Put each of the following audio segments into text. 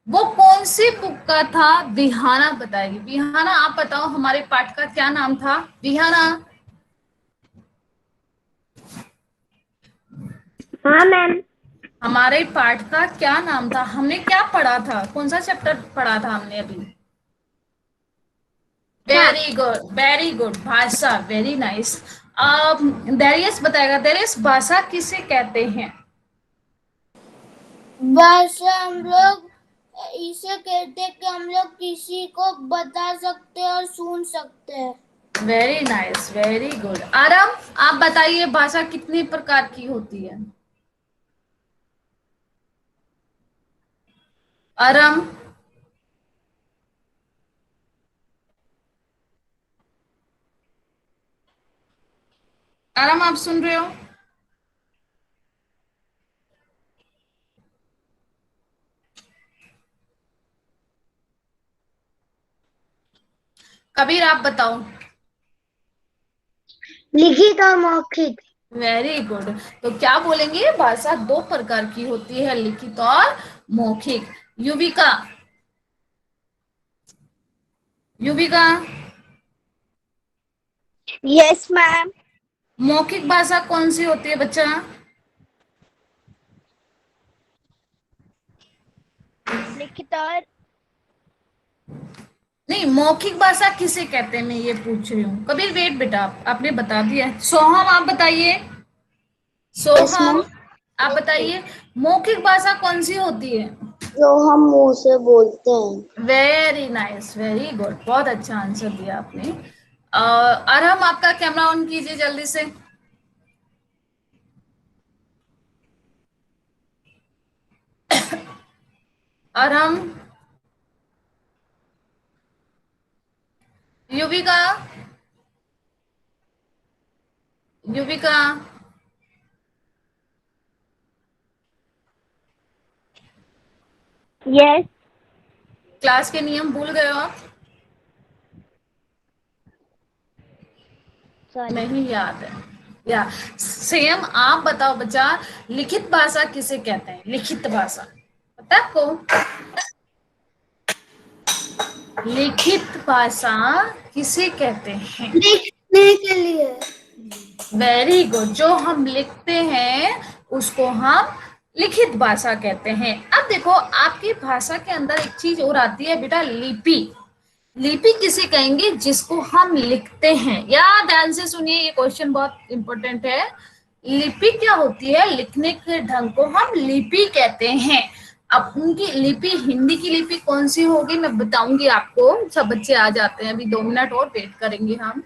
वो कौन सी बुक का था? विहाना बताएगी। विहाना, आप बताओ हमारे पाठ का क्या नाम था? विहाना। हाँ मैम। हमारे पाठ का क्या नाम था? हमने क्या पढ़ा था? कौन सा चैप्टर पढ़ा था हमने अभी? अच्छा। Very good, very good. भाषा, वेरी नाइस। दरियस बताएगा। दरियस, भाषा किसे कहते हैं? भाषा हम लोग इसे कहते हैं कि हम लोग किसी को बता सकते हैं और सुन सकते हैं। Very nice, very good. आरम, आप बताइए भाषा कितनी प्रकार की होती है? आरम, आरम, आप सुन रहे हो? कबीर, आप बताओ। लिखित और मौखिक। Very good. तो क्या बोलेंगे? भाषा दो प्रकार की होती है, लिखित और मौखिक। Yuvika, Yuvika, yes ma'am. मौखिक भाषा कौन सी होती है बच्चा? लिखित और नहीं, मौखिक भाषा किसे कहते हैं, मैं ये पूछ रही हूँ। कबीर वेट बेटा, आपने बता दिया। सोहम, आप बताइए। यस सोहम, मैम। आप बताइए। मौखिक भाषा कौन सी होती है? जो हम मुंह से बोलते हैं। Very nice, very good. बहुत अच्छा आंसर दिया आपने। अरहम, आपका कैमरा ऑन कीजिए जल्दी से। अरहम, युविका, युविका, यस। क्लास के नियम भूल गए हो आप? सॉरी। नहीं याद है? या सेम, आप बताओ बच्चा। लिखित भाषा किसे कहते हैं? लिखित भाषा पता है आपको? लिखित भाषा किसे कहते हैं? लिखने के लिए। Very good. जो हम लिखते हैं उसको हम लिखित भाषा कहते हैं। अब देखो, आपकी भाषा के अंदर एक चीज और आती है बेटा, लिपि। लिपि किसे कहेंगे? जिसको हम लिखते हैं। या ध्यान से सुनिए, ये क्वेश्चन बहुत इंपॉर्टेंट है। लिपि क्या होती है? लिखने के ढंग को हम लिपि कहते हैं। अब उनकी लिपि, हिंदी की लिपि कौन सी होगी मैं बताऊंगी आपको। सब बच्चे आ जाते हैं, अभी 2 मिनट और वेट करेंगे हम।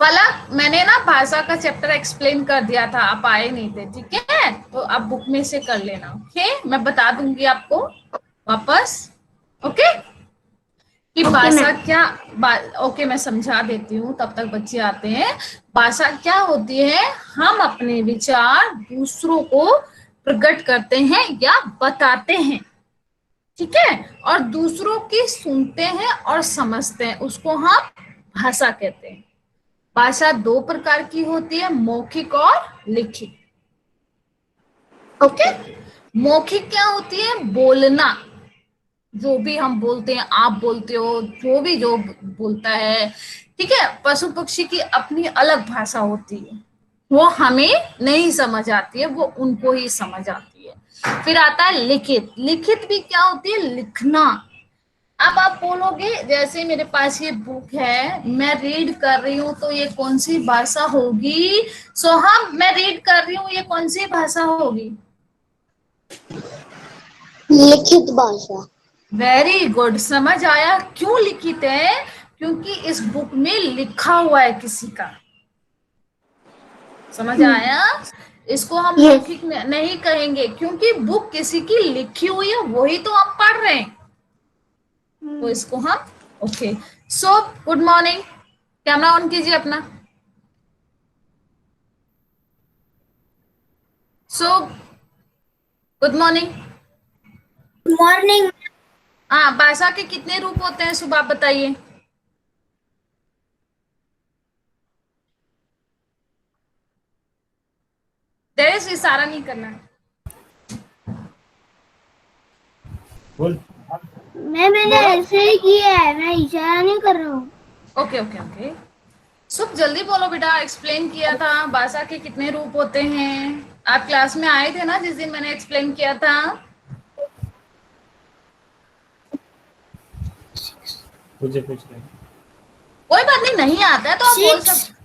फलक, मैंने ना भाषा का चैप्टर एक्सप्लेन कर दिया था, आप आए नहीं थे, ठीक है? तो आप बुक में से कर लेना। ओके, मैं बता दूंगी आपको वापस। ओके, कि ओके भाषा मैम। क्या। ओके, मैं समझा देती हूँ, तब तक बच्चे आते हैं। भाषा क्या होती है? हम अपने विचार दूसरों को प्रकट करते हैं या बताते हैं, ठीक है? और दूसरों की सुनते हैं और समझते हैं, उसको हम भाषा कहते हैं। भाषा दो प्रकार की होती है, मौखिक और लिखित। ठीक ओके। है? मौखिक क्या होती है? बोलना। जो भी हम बोलते हैं, आप बोलते हो, जो भी जो बोलता है, ठीक है? पशु पक्षी की अपनी अलग भाषा होती है, वो हमें नहीं समझ आती है, वो उनको ही समझ आती है। फिर आता है लिखित। लिखित भी क्या होती है? लिखना। अब आप बोलोगे, जैसे मेरे पास ये बुक है, मैं रीड कर रही हूँ, तो ये कौन सी भाषा होगी? सोहम, मैं रीड कर रही हूँ, ये कौन सी भाषा होगी? लिखित भाषा। Very good. समझ आया क्यों लिखित है? क्योंकि इस बुक में लिखा हुआ है किसी का। समझ आया? इसको हम यस। मौखिक नहीं कहेंगे, क्योंकि बुक किसी की लिखी हुई है, वही तो हम पढ़ रहे हैं। तो इसको हम, okay. So good morning. Camera on कीजिए अपना। So good morning. मॉर्निंग। हाँ, भाषा के कितने रूप होते हैं सुबह, आप बताइए। देर इशारा नहीं करना है। बोल। मैंने बोलो। ऐसे ही किया है, मैं इशारा नहीं कर रहा हूँ। Okay okay okay. सुख जल्दी बोलो बेटा, एक्सप्लेन किया था भाषा के कितने रूप होते हैं। आप क्लास में आए थे ना जिस दिन मैंने एक्सप्लेन किया था। पूछे पूछ रहे। कोई बात नहीं, नहीं आता है तो आप बोल 6। सकते।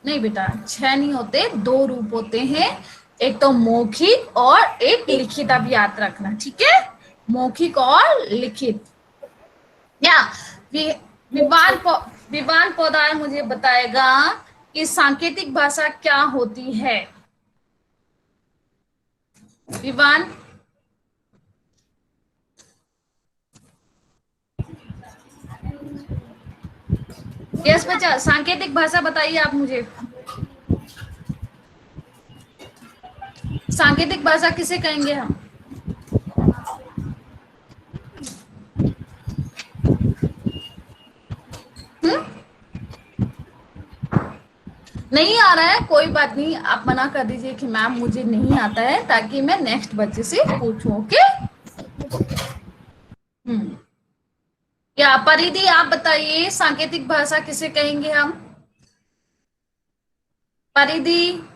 नहीं बेटा, 6 नहीं होते, 2 रूप होते हैं। एक तो मौखिक और एक लिखित, आप याद रखना, ठीक है। मौखिक और लिखित। या वि- विवान विवान पौधार मुझे बताएगा कि सांकेतिक भाषा क्या होती है। विवान। यस बच्चा, सांकेतिक भाषा बताइए आप मुझे। सांकेतिक भाषा किसे कहेंगे हम? हम्म? नहीं आ रहा है, कोई बात नहीं, आप मना कर दीजिए कि मैम मुझे नहीं आता है, ताकि मैं नेक्स्ट बच्चे से पूछूं। ओके। हम्म। क्या परिधि, आप बताइए सांकेतिक भाषा किसे कहेंगे हम? परिधि।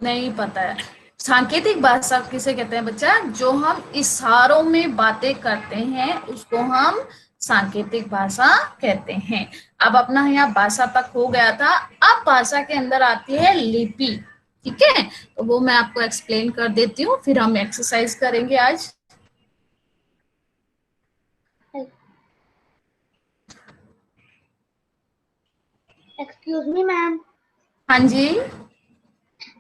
नहीं पता है। सांकेतिक भाषा किसे कहते हैं बच्चा? जो हम इशारों में बातें करते हैं उसको हम सांकेतिक भाषा कहते हैं। अब अपना यहाँ भाषा तक हो गया था। अब भाषा के अंदर आती है लिपि। ठीक है, तो वो मैं आपको एक्सप्लेन कर देती हूँ, फिर हम एक्सरसाइज करेंगे आज। एक्सक्यूज मी मैम, हाँ जी।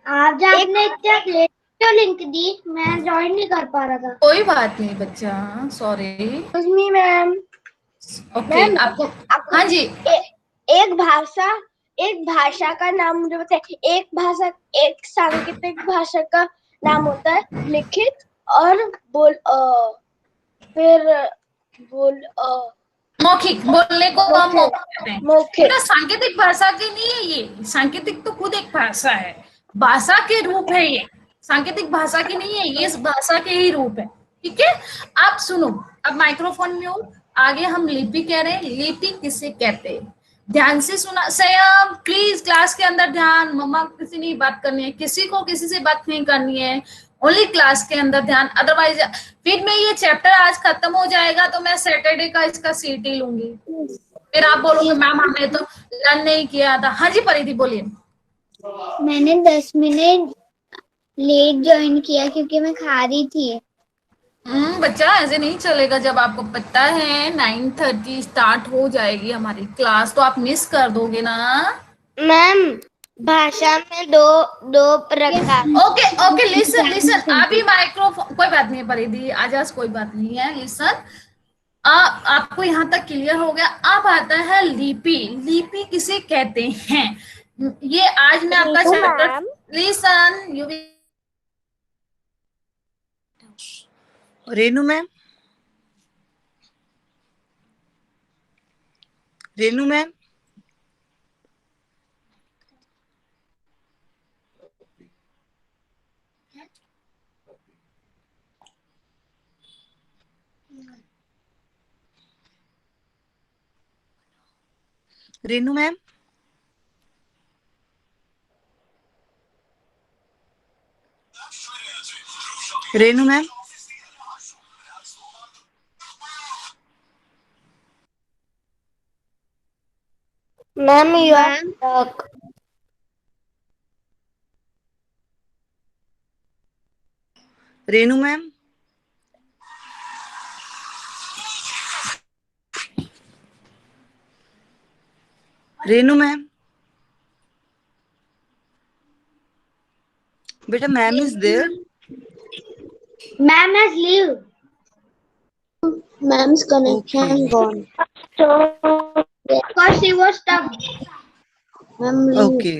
आज आपने इतना लेट क्यों लिंक दी? मैं ज्वाइन नहीं कर पा रहा था। कोई बात नहीं बच्चा, sorry. Excuse me ma'am. Okay, ma'am आपको। आपको हाँ जी। एक भाषा, एक भाषा का नाम मुझे बताइए। एक भाषा, एक सांकेतिक भाषा का नाम होता है लिखित और फिर बोल मौखिक, बोलने को हम मौखिक। मौखिक कहते हैं। मौखिक। बेटा सांकेतिक भाषा की नहीं है ये, सांकेतिक तो खुद एक भाषा है, भाषा के रूप है ये। सांकेतिक भाषा की नहीं है ये, इस भाषा के ही रूप है। ठीक है। आप सुनो, अब माइक्रोफोन में हो। आगे हम लिपि कह रहे हैं, लिपि किसे कहते हैं? ध्यान से सुना। संयम प्लीज, क्लास के अंदर ध्यान। मम्मा किसी नहीं बात करनी है, किसी को किसी से बात नहीं करनी है, ओनली क्लास के अंदर ध्यान। अदरवाइज फिर मैं ये चैप्टर आज खत्म हो जाएगा तो मैं सैटरडे का इसका सीट ही लूंगी। फिर आप बोलोगे मैम हमने तो लर्न नहीं किया था। हाँ जी परिधि बोलिए। मैंने 10 मिनट लेट ज्वाइन किया क्योंकि मैं खा रही थी। बच्चा ऐसे नहीं चलेगा। जब आपको पता है 9:30 स्टार्ट हो जाएगी हमारी क्लास, तो आप मिस कर दोगे ना। मैम भाषा में दो दो प्रकार। Okay okay, listen listen. अभी माइक्रोफोन, कोई बात नहीं परिधि, आजाज कोई बात नहीं है, लिसन। आपको यहाँ तक क्लियर हो गया। अब आता है लिपि। लिपि किसे कहते हैं? ये आज मैं आपका Ritu chapter. Ma'am. Listen you. Renu ma'am, Renu ma'am, Renu ma'am, Renu ma'am, ma'am you are stuck. Renu ma'am, Renu ma'am, बेटा ma'am is there. Ma'am has leave. Ma'am's connection okay gone. So because she was stuck. Ma'am leave. Okay.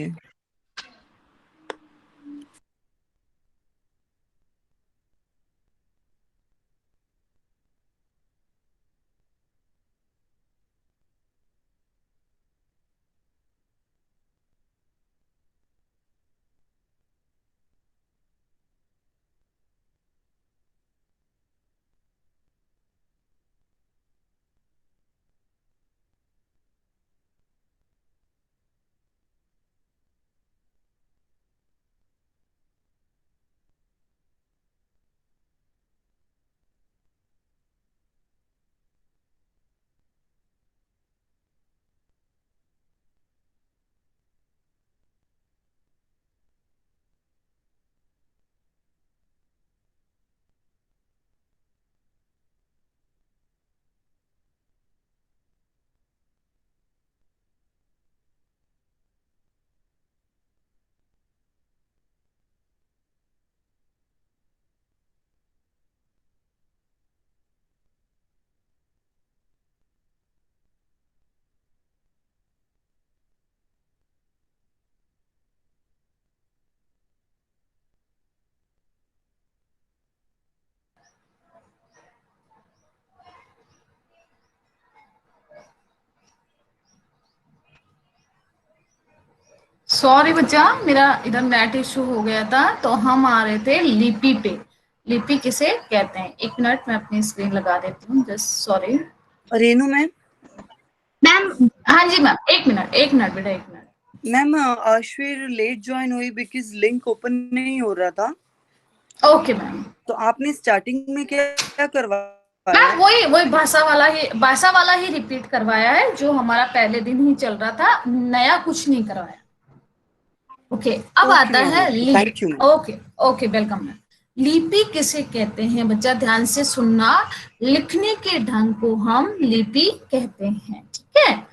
Sorry बच्चा, मेरा इधर net issue हो गया था, तो हम आ रहे थे लिपि पे। लिपि किसे कहते हैं? एक मिनट, मैं अपनी स्क्रीन लगा देती हूँ, just sorry. Renu ma'am. Ma'am हाँ जी मैम, एक मिनट बेटा, एक मिनट। मैम आश्विर लेट ज्वाइन हुई बिकॉज लिंक ओपन नहीं हो रहा था, ओके मैम। तो आपने स्टार्टिंग में क्या क्या करवाया मैम है? वही वही भाषा वाला ही रिपीट करवाया है, जो हमारा पहले दिन ही चल रहा था, नया कुछ नहीं करवाया। ओके, अब ओके आता मैम, है ओके, लिपि। Thank you ma'am. Okay, okay, welcome ma'am. लिपि किसे कहते हैं बच्चा? ध्यान से सुनना। लिखने के ढंग को हम लिपि कहते हैं, ठीक है।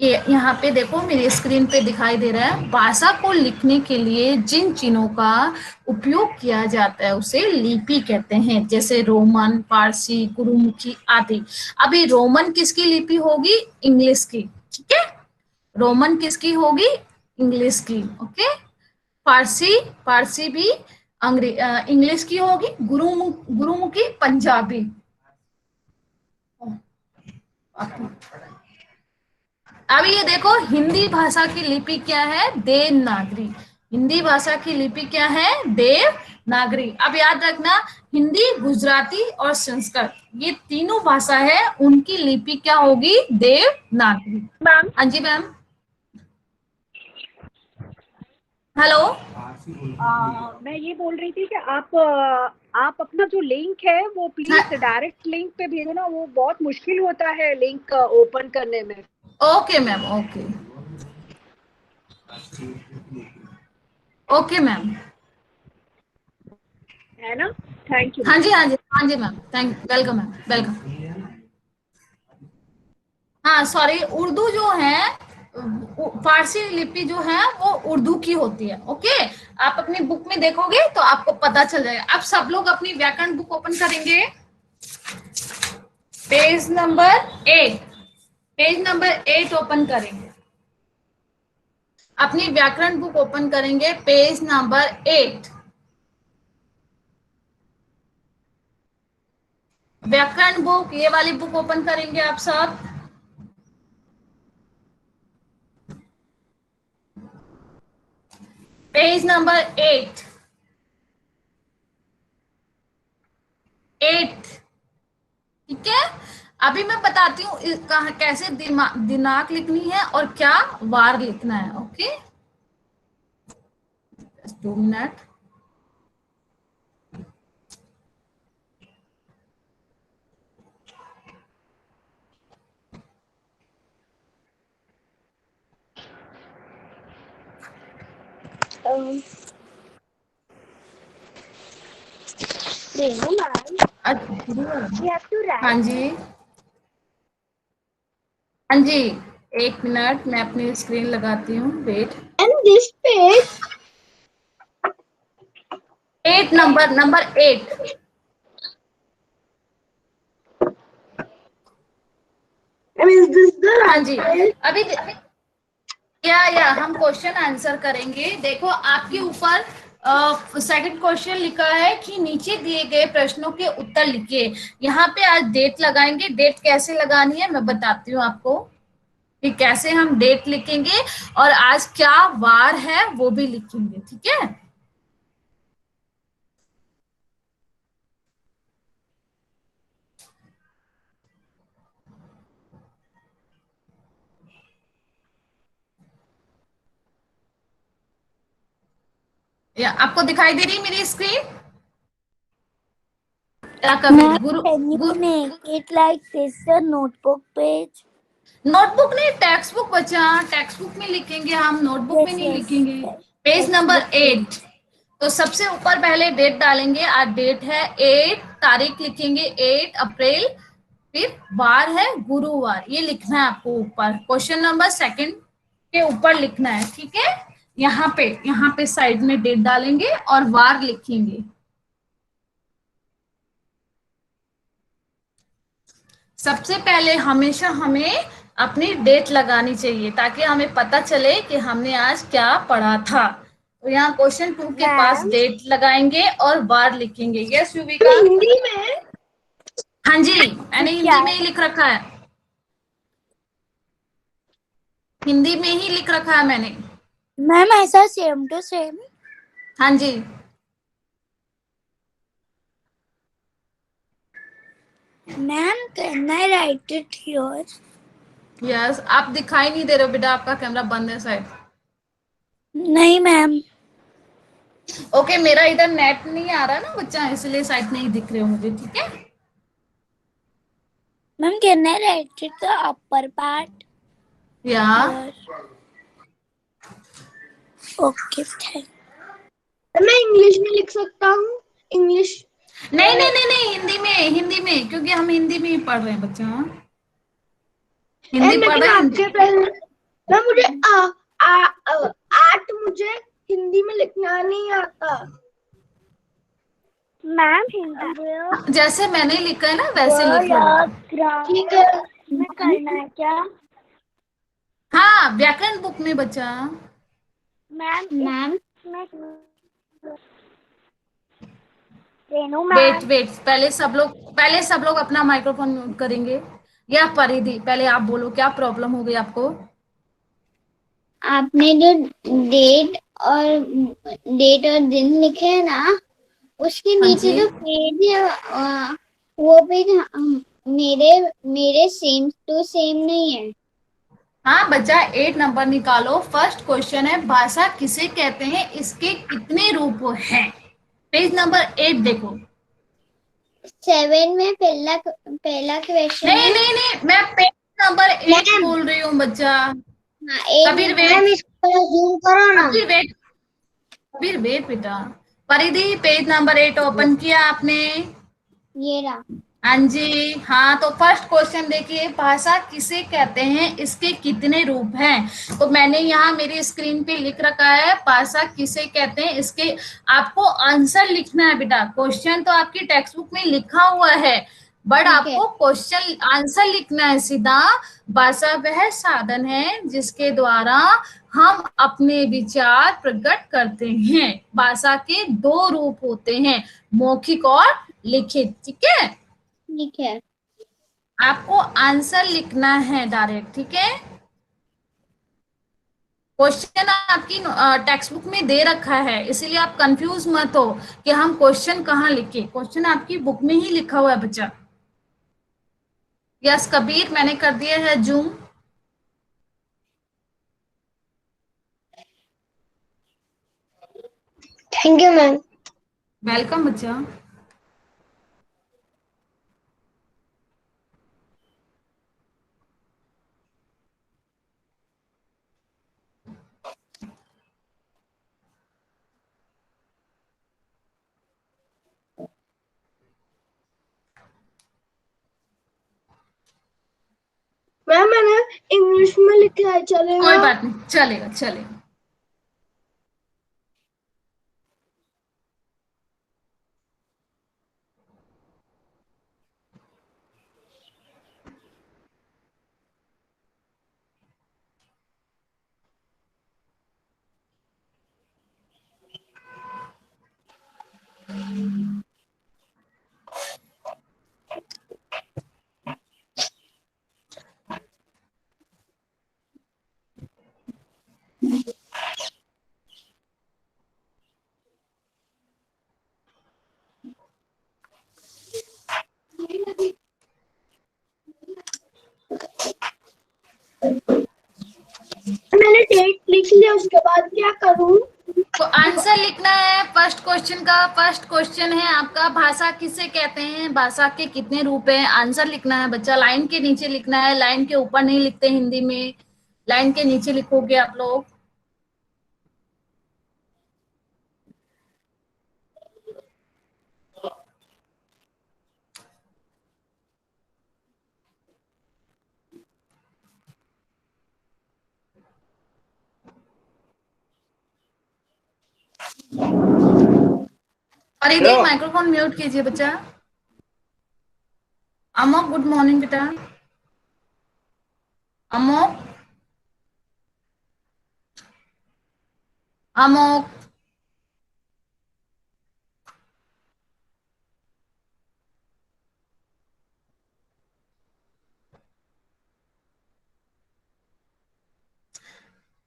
ये यहाँ पे देखो, मेरी स्क्रीन पे दिखाई दे रहा है, भाषा को लिखने के लिए जिन चिन्हों का उपयोग किया जाता है उसे लिपि कहते हैं, जैसे रोमन, पारसी, गुरुमुखी आदि। अभी रोमन किसकी लिपि होगी? इंग्लिश की, ठीक है। रोमन किसकी होगी? इंग्लिश की, ओके। फारसी, फारसी भी इंग्लिश की होगी। गुरुमुखी पंजाबी। अब ये देखो, हिंदी भाषा की लिपि क्या है? देवनागरी। हिंदी भाषा की लिपि क्या है? देवनागरी। अब याद रखना, हिंदी, गुजराती और संस्कृत, ये तीनों भाषा है, उनकी लिपि क्या होगी? देवनागरी। मैम हाँ जी मैम। हेलो। मैं ये बोल रही थी कि आप अपना जो लिंक है वो प्लीज डायरेक्ट लिंक पे भेजो ना, वो बहुत मुश्किल होता है लिंक ओपन करने में। Okay ma'am, okay, okay ma'am. है ना? Thank you. हाँ जी, हाँ जी, हाँ जी मैम, वेलकम मैम, वेलकम। हाँ सॉरी, उर्दू जो है, फारसी लिपि जो है वो उर्दू की होती है, ओके। आप अपनी बुक में देखोगे तो आपको पता चल जाएगा। अब सब लोग अपनी व्याकरण बुक ओपन करेंगे, page number 8, page number 8 open करेंगे। अपनी व्याकरण बुक ओपन करेंगे, पेज नंबर 8। व्याकरण बुक, ये वाली बुक ओपन करेंगे आप सब। पेज नंबर 8, 8, ठीक है। अभी मैं बताती हूँ कहाँ कैसे दिनांक लिखनी है और क्या वार लिखना है, okay. 2 minute. Renu ma'am, you have to हाँ write जी, हाँ जी, एक मिनट, मैं अपनी स्क्रीन लगाती हूँ, वेट। and this page 8, नंबर 8। and is this the हाँ right जी, page? अभी या हम क्वेश्चन आंसर करेंगे। देखो आपके ऊपर सेकंड क्वेश्चन लिखा है कि नीचे दिए गए प्रश्नों के उत्तर लिखिए। यहाँ पे आज डेट लगाएंगे। डेट कैसे लगानी है मैं बताती हूँ आपको, कि कैसे हम डेट लिखेंगे, और आज क्या वार है वो भी लिखेंगे, ठीक है। या आपको दिखाई दे रही है मेरी स्क्रीन? क्या कभी Ma'am, can you make it like this, the notebook page? Notebook नहीं, टेक्स्ट बुक बच्चा, टेक्स्ट बुक में लिखेंगे हम, नोटबुक में Yes, नहीं yes. लिखेंगे। Page number Textbook 8। तो सबसे ऊपर पहले डेट डालेंगे। आज डेट है 8, तारीख लिखेंगे 8 अप्रैल, फिर वार है गुरुवार, ये लिखना है आपको ऊपर। क्वेश्चन नंबर सेकंड के ऊपर लिखना है, ठीक है। यहाँ पे साइड में डेट डालेंगे और वार लिखेंगे। सबसे पहले हमेशा हमें अपनी डेट लगानी चाहिए, ताकि हमें पता चले कि हमने आज क्या पढ़ा था। तो यहाँ क्वेश्चन 2 के पास मैम डेट लगाएंगे और बार लिखेंगे। यस युविका? हिंदी में हाँ जी, मैंने हिंदी में ही लिख रखा है, हिंदी में ही लिख रखा है मैंने। मैम ऐसा सेम टू सेम। हाँ जी, ma'am can I write it here? Yes. आप दिखाई नहीं दे रहे हो बेटा, आपका कैमरा बंद है शायद। नहीं मैम। ओके, मेरा इधर नेट नहीं आ रहा ना बच्चा, इसलिए शायद नहीं दिख रहे हो मुझे, ठीक है। Ma'am can I write it the upper part या हियर? Okay thank. मैं इंग्लिश में लिख सकता हूँ? इंग्लिश नहीं नहीं नहीं नहीं, हिंदी में, हिंदी में, क्योंकि हम हिंदी में ही पढ़ रहे हैं बच्चा, हिंदी पढ़ लेकिन रहे हैं आपके हिंदी। पहले मैं मुझे आर्ट मुझे हिंदी में लिखना नहीं आता। मैम हिंदी जैसे मैंने लिखा है ना वैसे लिख लो बेटा। ठीक है। में करना है क्या? हाँ, व्याकरण बुक में बच्चा। मैम मैम मैं रेनू वेट मैम। वेट, पहले सब लोग अपना माइक्रोफोन म्यूट करेंगे। या परिधि, पहले आप बोलो क्या प्रॉब्लम हो गई आपको। आपने जो डेट और दिन लिखे हैं ना, उसके हाँ नीचे जी, जो पेज है वो पेज मेरे मेरे सेम टू सेम नहीं है। हाँ बच्चा, 8 नंबर निकालो। फर्स्ट क्वेश्चन है, भाषा किसे कहते हैं, इसके कितने रूप हैं। पेज नंबर 8 देखो। 7 में पहला पहला क्वेश्चन नहीं है। नहीं नहीं, मैं पेज नंबर 8 मैम बोल रही हूँ बच्चा। हाँ 8 कबीर में मैम वेट, इसको जूम करो ना। कबीर वेट, कबीर वेट बेटा। परिधि, पेज नंबर 8 ओपन किया आपने? ये रहा। हाँ जी, हाँ। तो फर्स्ट क्वेश्चन देखिए, भाषा किसे कहते हैं, इसके कितने रूप हैं। तो मैंने यहाँ मेरी स्क्रीन पे लिख रखा है, भाषा किसे कहते हैं, इसके आपको आंसर लिखना है बेटा। क्वेश्चन तो आपकी टेक्स्ट बुक में लिखा हुआ है, बट ठीक है आपको क्वेश्चन आंसर लिखना है सीधा। भाषा वह साधन है जिसके द्वारा हम अपने विचार प्रकट करते हैं। भाषा के 2 रूप होते हैं, मौखिक और लिखित, ठीक है। ठीक है। आपको आंसर लिखना है डायरेक्ट, ठीक है। क्वेश्चन आपकी टेक्स्ट बुक में दे रखा है, इसीलिए आप कंफ्यूज मत हो कि हम क्वेश्चन कहाँ लिखे। क्वेश्चन आपकी बुक में ही लिखा हुआ है बच्चा। यस कबीर, मैंने कर दिया है zoom. Thank you ma'am. Welcome बच्चा। मैम मैंने इंग्लिश में लिखा है, कोई चलेगा? बात नहीं, चलेगा चलेगा। मैंने डेट लिख लिया, उसके बाद क्या करूँ? तो आंसर लिखना है फर्स्ट क्वेश्चन का। फर्स्ट क्वेश्चन है आपका, भाषा किसे कहते हैं, भाषा के कितने रूप हैं। आंसर लिखना है बच्चा, लाइन के नीचे लिखना है, लाइन के ऊपर नहीं लिखते हिंदी में, लाइन के नीचे लिखोगे आप लोग। और इधर माइक्रोफोन म्यूट कीजिए बच्चा। अमोक, गुड मॉर्निंग बेटा। Amok, Amok.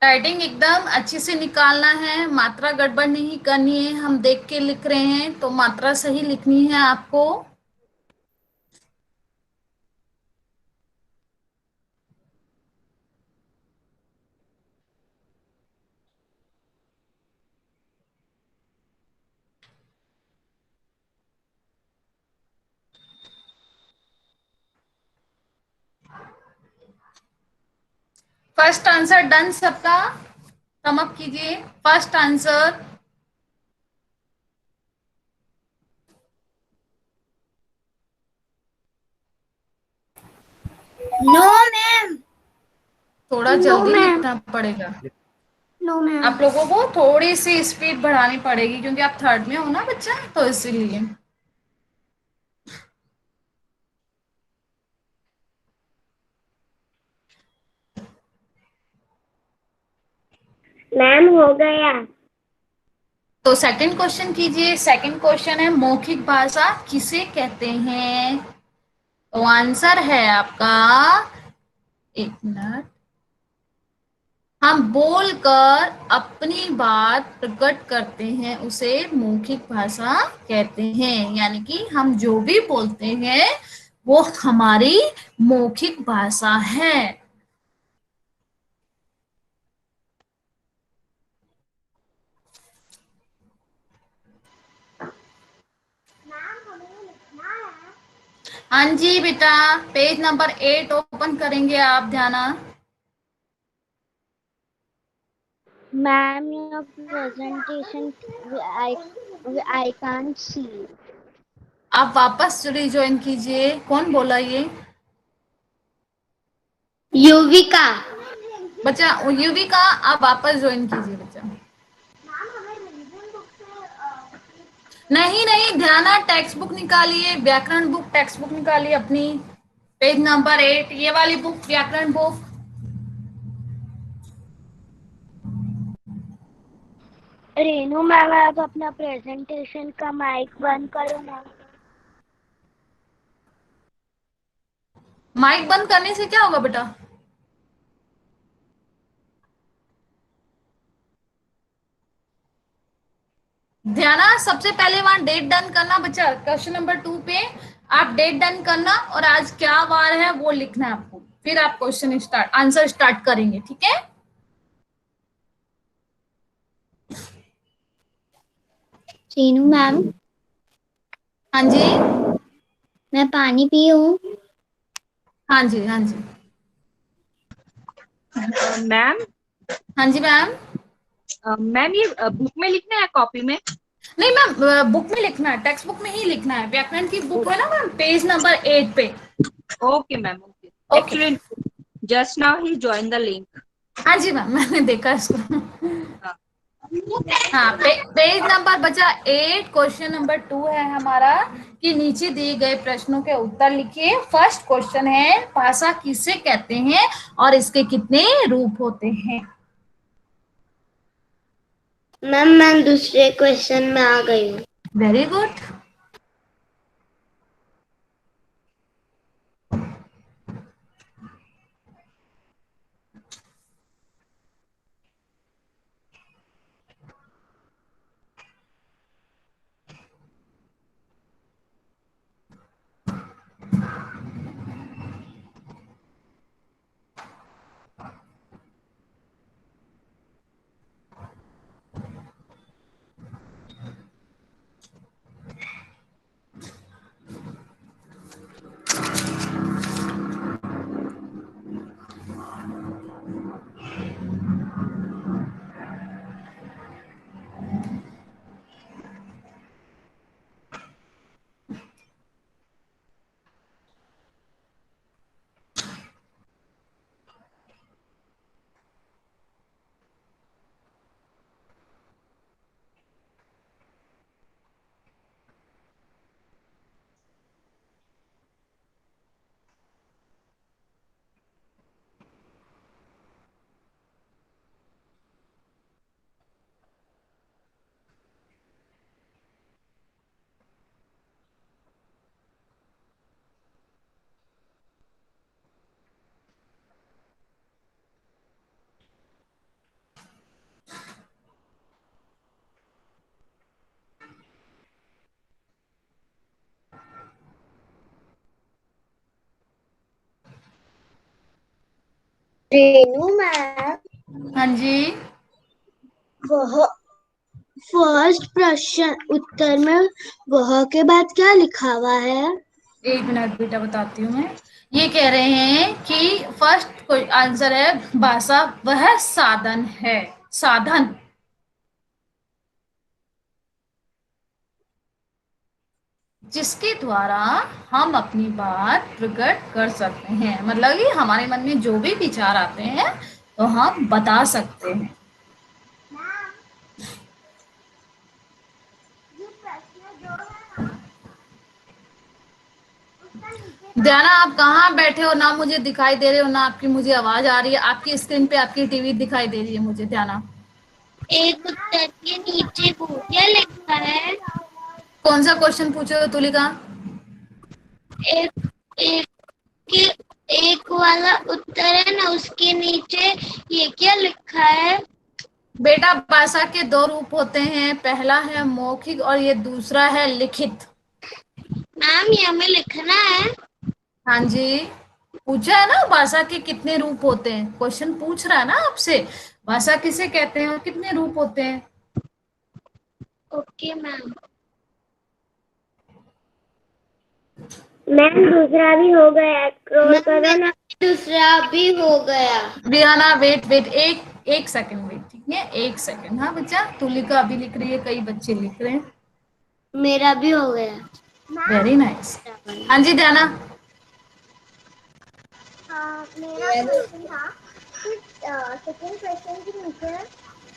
राइटिंग एकदम अच्छे से निकालना है, मात्रा गड़बड़ नहीं करनी है। हम देख के लिख रहे हैं तो मात्रा सही लिखनी है आपको। फर्स्ट आंसर डन सबका? सम अप कीजिए फर्स्ट आंसर। No ma'am. थोड़ा नो जल्दी मैम। लिखना पड़ेगा। No ma'am. आप लोगों को थोड़ी सी स्पीड बढ़ानी पड़ेगी क्योंकि आप थर्ड में हो ना बच्चा, तो इसीलिए। मैम हो गया। तो सेकंड क्वेश्चन कीजिए। सेकंड क्वेश्चन है मौखिक भाषा किसे कहते हैं? तो आंसर है आपका, एक मिनट, हम बोलकर अपनी बात प्रकट करते हैं उसे मौखिक भाषा कहते हैं। यानी कि हम जो भी बोलते हैं वो हमारी मौखिक भाषा है। हाँ जी बेटा, पेज नंबर 8 ओपन करेंगे आप, ध्यान। Ma'am, your presentation, I, I can't see. आप वापस रिज्वाइन कीजिए। कौन बोला ये? युविका। बच्चा युविका, आप वापस ज्वाइन कीजिए बच्चा। नहीं नहीं, ध्यान, टेक्स्ट बुक निकालिए, व्याकरण बुक, टेक्स्ट बुक निकालिए अपनी, पेज नंबर 8, ये वाली बुक, व्याकरण बुक। रेनू मैम, आप अपना प्रेजेंटेशन का माइक बंद करो ना। माइक बंद करने से क्या होगा बेटा? ध्याना, सबसे पहले वहां डेट डन करना बच्चा, क्वेश्चन नंबर 2 पे आप डेट डन करना और आज क्या वार है वो लिखना है आपको, फिर आप क्वेश्चन स्टार्ट, आंसर स्टार्ट करेंगे, ठीक है? रेनू मैम, हाँ जी, मैं पानी पी हूँ। हाँ जी, हाँ जी, मैम हाँ जी मैम। मैम ये बुक में लिखना है कॉपी में? नहीं मैम, बुक में लिखना है, टेक्स्ट बुक में ही लिखना है। व्याकरण की बुक है ना मैम, पेज नंबर 8 पे। Okay ma'am, okay. Okay. Actually just now he join the link. हाँ जी मैम, मैंने देखा इसको। हाँ। हाँ, पेज नंबर बचा 8, क्वेश्चन नंबर 2 है हमारा कि नीचे दिए गए प्रश्नों के उत्तर लिखिए। फर्स्ट क्वेश्चन है भाषा किसे कहते हैं और इसके कितने रूप होते हैं? मैम, मैं दूसरे क्वेश्चन में आ गई हूँ। Very good. रेनू मैम, हाँ जी, वह फर्स्ट प्रश्न उत्तर में वह के बाद क्या लिखा हुआ है? 1 मिनट बेटा बताती हूँ मैं। ये कह रहे हैं कि फर्स्ट कोई आंसर है भाषा वह साधन है, साधन जिसके द्वारा हम अपनी बात प्रकट कर सकते हैं। मतलब कि हमारे मन में जो भी विचार आते हैं तो हम बता सकते हैं। ध्याना, आप कहाँ बैठे हो? ना मुझे दिखाई दे रहे हो, ना आपकी मुझे आवाज आ रही है। आपकी स्क्रीन पे आपकी टीवी दिखाई दे रही है मुझे। ध्याना, एक उत्तर के नीचे वो क्या लिखा है? कौन सा क्वेश्चन पूछे हो तुलिका? एक एक के एक वाला उत्तर है ना, उसके नीचे ये क्या लिखा है? बेटा भाषा के 2 रूप होते हैं, पहला है मौखिक और ये दूसरा है लिखित। मैम ये हमें लिखना है? हाँ जी, पूछा है ना भाषा के कितने रूप होते हैं, क्वेश्चन पूछ रहा है ना आपसे, भाषा किसे कहते हैं और कितने रूप होते हैं। Okay ma'am. मैम दूसरा भी हो गया, स्क्रॉल करो ना। दूसरा भी हो गया। रिहाना वेट वेट, एक सेकंड वेट, ठीक है, 1 सेकंड। हाँ बच्चा, तुलिका अभी लिख रही है, कई बच्चे लिख रहे हैं। मेरा भी हो गया। Very nice. हाँ जी ध्याना, मेरा क्वेश्चन था कि सेकंड क्वेश्चन के नीचे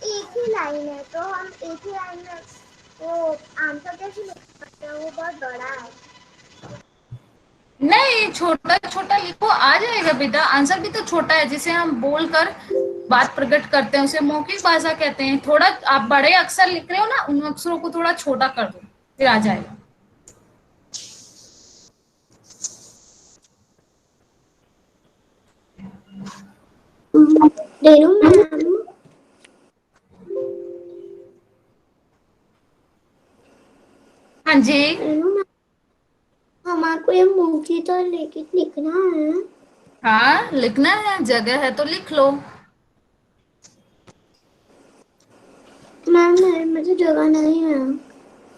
एक ही लाइन है, तो हम एक ही लाइन में वो आंसर कैसे लिख सकते हैं? वो बहुत बड़ा है। नहीं छोटा छोटा लिखो, आ जाएगा बेटा। आंसर भी तो छोटा है, जिसे हम बोलकर बात प्रकट करते हैं उसे मौखिक भाषा कहते हैं। थोड़ा आप बड़े अक्षर लिख रहे हो ना, उन अक्षरों को थोड़ा छोटा कर दो, फिर आ जाएगा। रेनू मैम, हाँ जी, रेनू मैम, हमारे को ये मूवी तो लिखित लिखना है। हाँ लिखना है, जगह है तो लिख लो। मैम मुझे जगह नहीं है।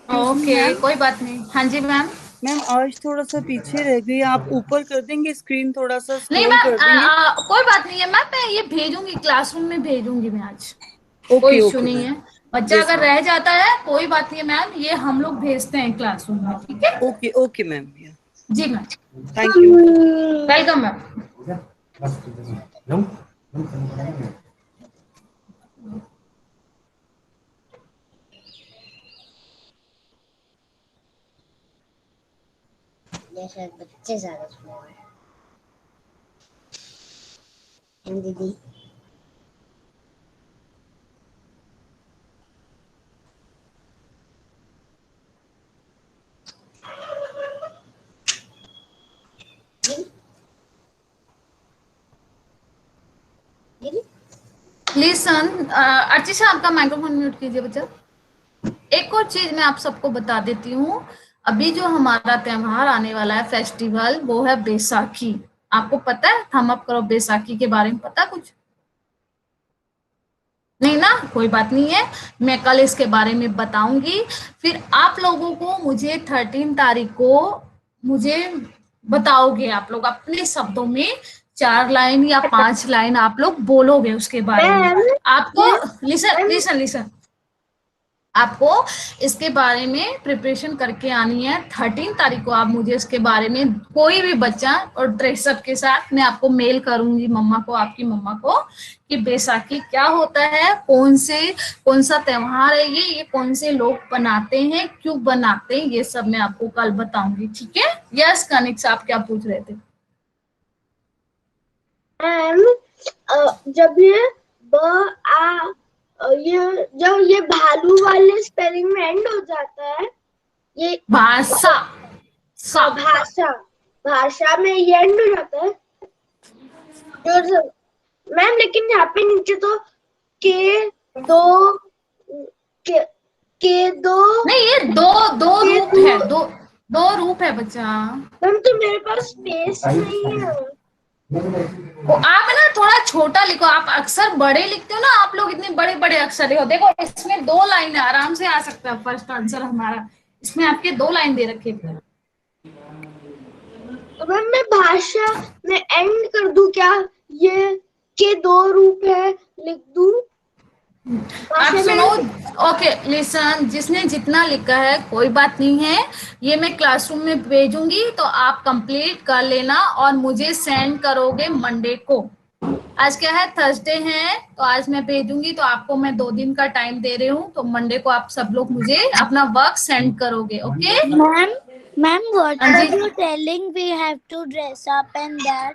ओके कोई बात नहीं। हाँ जी मैम। मैम आज थोड़ा सा पीछे रह गई, आप ऊपर कर देंगे, स्क्रीन थोड़ा सा नहीं स्क्रॉल मैम, कर देंगे। कोई बात नहीं है मैम, मैं ये भेजूंगी, क्लासरूम में भेजूंगी मैं आज। कोई ओके इश्यू ओके नहीं मैम। है। बच्चा यस अगर मैम। रह जाता है कोई बात नहीं है मैम, ये हम लोग भेजते हैं क्लासरूम में, ठीक है। Okay okay ma'am. जी ma'am, thank you. Welcome ma'am. ये शायद बच्चे ज्यादा स्मॉल हैं दीदी। प्लीज सन, अर्चिशा आपका माइक्रोफोन म्यूट कीजिए बच्चा। एक और चीज मैं आप सबको बता देती हूँ, अभी जो हमारा त्योहार आने वाला है फेस्टिवल, वो है बैसाखी। आपको पता है, थम अप करो, बैसाखी के बारे में पता कुछ नहीं ना? कोई बात नहीं है, मैं कल इसके बारे में बताऊंगी। फिर आप लोगों को मुझे 13 तारीख को मुझे बताओगे, आप लोग अपने शब्दों में 4 लाइन या 5 लाइन आप लोग बोलोगे उसके बारे में। आपको लिसन लिसन लिसन, आपको इसके बारे में प्रिपरेशन करके आनी है। 13 तारीख को आप मुझे इसके बारे में, कोई भी बच्चा और ड्रेसअप के साथ, मैं आपको मेल करूंगी मम्मा को, आपकी मम्मा को, कि बैसाखी क्या होता है, कौन सा त्योहार है ये कौन से लोग बनाते हैं, क्यों बनाते हैं, ये सब मैं आपको कल बताऊंगी, ठीक है। यस कनिक्स, आप क्या पूछ रहे थे? जब ये ब आ ये जब ये भालू वाले स्पेलिंग में एंड हो जाता है, ये भाषा, भाषा भाषा में ये एंड हो जाता है मैम। लेकिन यहाँ पे नीचे तो के दो नहीं, ये दो रूप है, दो रूप है बच्चा। मैम, तो मेरे पास स्पेस नहीं है। आप ना थोड़ा छोटा लिखो, आप अक्सर बड़े लिखते हो ना, आप लोग इतने बड़े बड़े अक्षर लिखो। देखो इसमें 2 लाइन है, आराम से आ सकता है फर्स्ट आंसर हमारा। इसमें आपके 2 लाइन दे रखे थे। मैम मैं भाषा में एंड कर दूं क्या? ये के 2 रूप है लिख दूं? आप सुनो, ओके लिसन, जिसने जितना लिखा है कोई बात नहीं है, ये मैं क्लासरूम में भेजूंगी तो आप कंप्लीट कर लेना और मुझे सेंड करोगे मंडे को। आज क्या है, थर्सडे है, तो आज मैं भेजूंगी, तो आपको मैं 2 दिन का टाइम दे रही हूँ, तो मंडे को आप सब लोग मुझे अपना वर्क सेंड करोगे। ओके मैम, what हाँ are जी। you telling? We have to dress up and that.